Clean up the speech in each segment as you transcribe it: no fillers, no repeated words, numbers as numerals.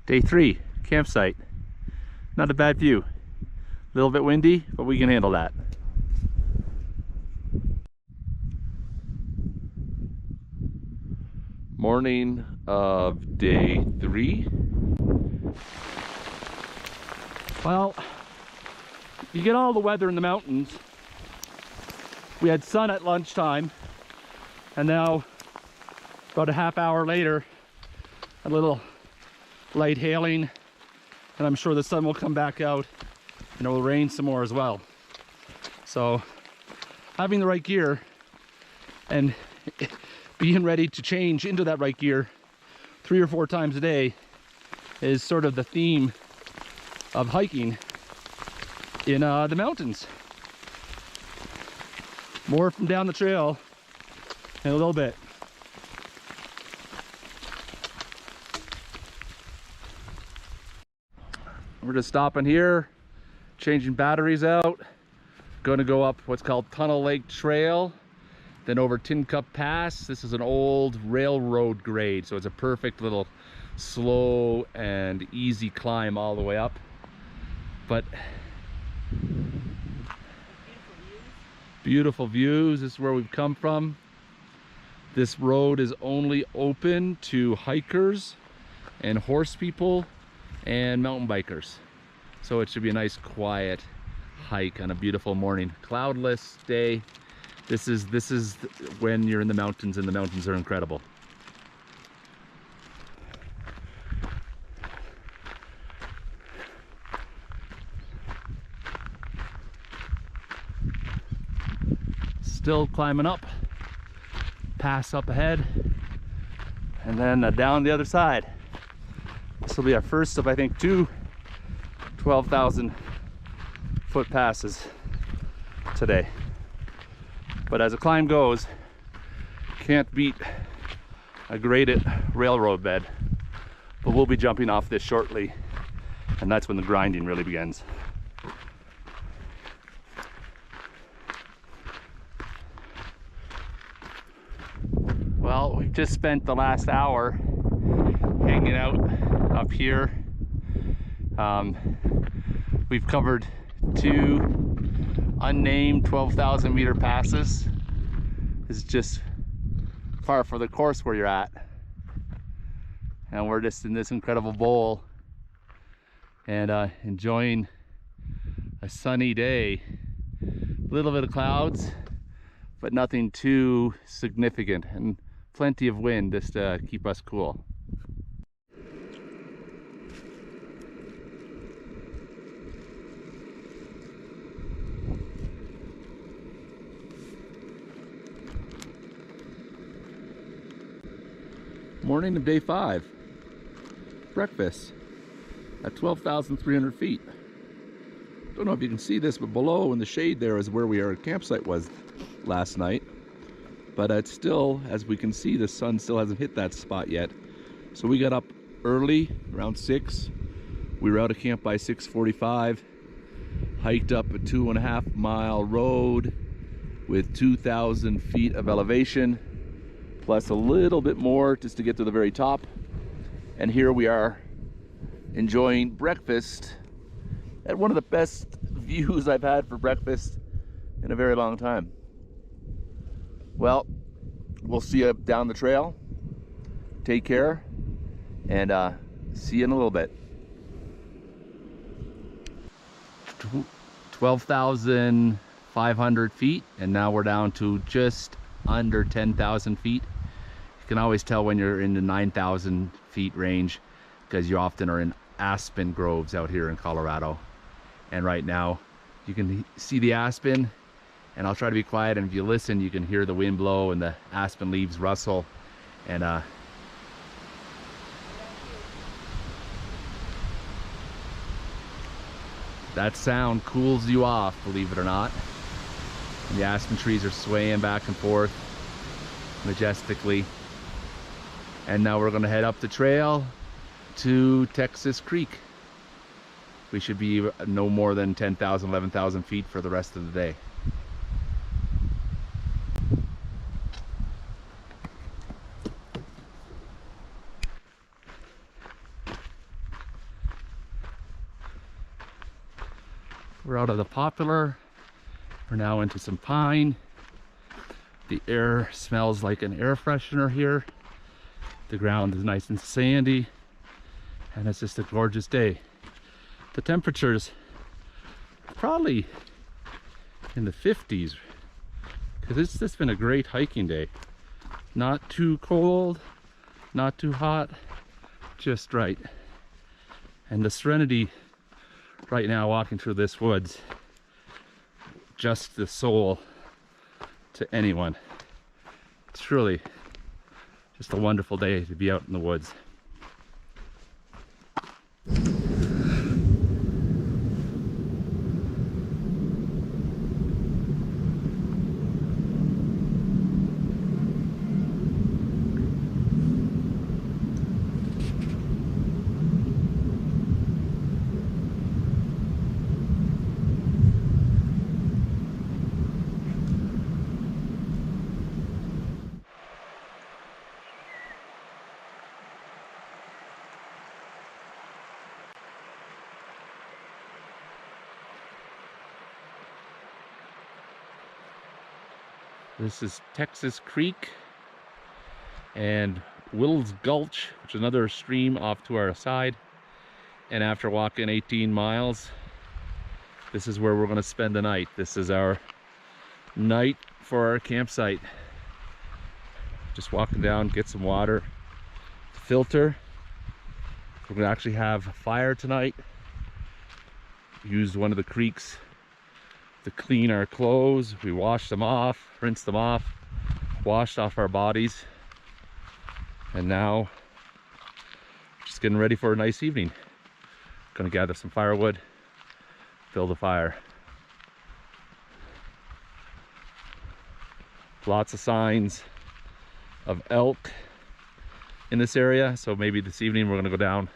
Day 3, campsite. Not a bad view. A little bit windy, but we can handle that. Morning of day 3. Well, you get all the weather in the mountains. We had sun at lunchtime, and now about a half hour later, a little light hailing, and I'm sure the sun will come back out and it will rain some more as well. So having the right gear and being ready to change into that right gear 3 or 4 times a day is sort of the theme of hiking in the mountains. More from down the trail in a little bit. We're just stopping here, changing batteries out. Going to go up what's called Tunnel Lake Trail, then over Tin Cup Pass. This is an old railroad grade, so it's a perfect little slow and easy climb all the way up. But beautiful views. This is where we've come from. This road is only open to hikers and horse people and mountain bikers. So it should be a nice quiet hike on a beautiful morning. Cloudless day. This is when you're in the mountains, and the mountains are incredible. Still climbing up, pass up ahead, and then down the other side. This will be our first of, I think, 2 12,000 foot passes today. But as a climb goes, can't beat a graded railroad bed. But we'll be jumping off this shortly, and that's when the grinding really begins. Well, we've just spent the last hour hanging out up here. We've covered 2 unnamed 12,000 meter passes. This is just far for the course where you're at. And we're just in this incredible bowl and enjoying a sunny day. A little bit of clouds, but nothing too significant, and plenty of wind just to keep us cool. Morning of day 5. Breakfast at 12,300 feet. Don't know if you can see this, but below in the shade there is where our campsite was last night. But it's still, as we can see, the sun still hasn't hit that spot yet. So we got up early, around 6. We were out of camp by 6:45. Hiked up a 2.5 mile road with 2,000 feet of elevation, plus a little bit more just to get to the very top. And here we are enjoying breakfast at one of the best views I've had for breakfast in a very long time. Well, we'll see you down the trail. Take care, and see you in a little bit. 12,500 feet, and now we're down to just under 10,000 feet. You can always tell when you're in the 9,000 feet range because you often are in aspen groves out here in Colorado. And right now you can see the aspen, and I'll try to be quiet, and if you listen you can hear the wind blow and the aspen leaves rustle, and that sound cools you off, believe it or not. And the aspen trees are swaying back and forth majestically. And now we're going to head up the trail to Texas Creek. We should be no more than 10,000, 11,000 feet for the rest of the day. We're out of the poplar. We're now into some pine. The air smells like an air freshener here. The ground is nice and sandy, and it's just a gorgeous day. The temperatures probably in the 50s, because it's just been a great hiking day. Not too cold, not too hot, just right. And the serenity right now walking through this woods, just the soul to anyone. It's truly just a wonderful day to be out in the woods. This is Texas Creek and Will's Gulch, which is another stream off to our side. And after walking 18 miles, this is where we're going to spend the night. This is our night for our campsite. Just walking down, get some water, filter. We're going to actually have a fire tonight. Used one of the creeks to clean our clothes. We washed them off, rinsed them off, washed off our bodies, and now just getting ready for a nice evening. Gonna gather some firewood, build a fire. Lots of signs of elk in this area, so maybe this evening we're gonna go down,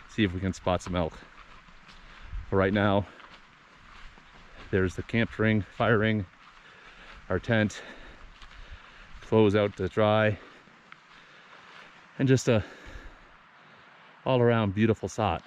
see if we can spot some elk. But right now, there's the camp ring, fire ring, our tent, clothes out to dry, and just a all around beautiful spot.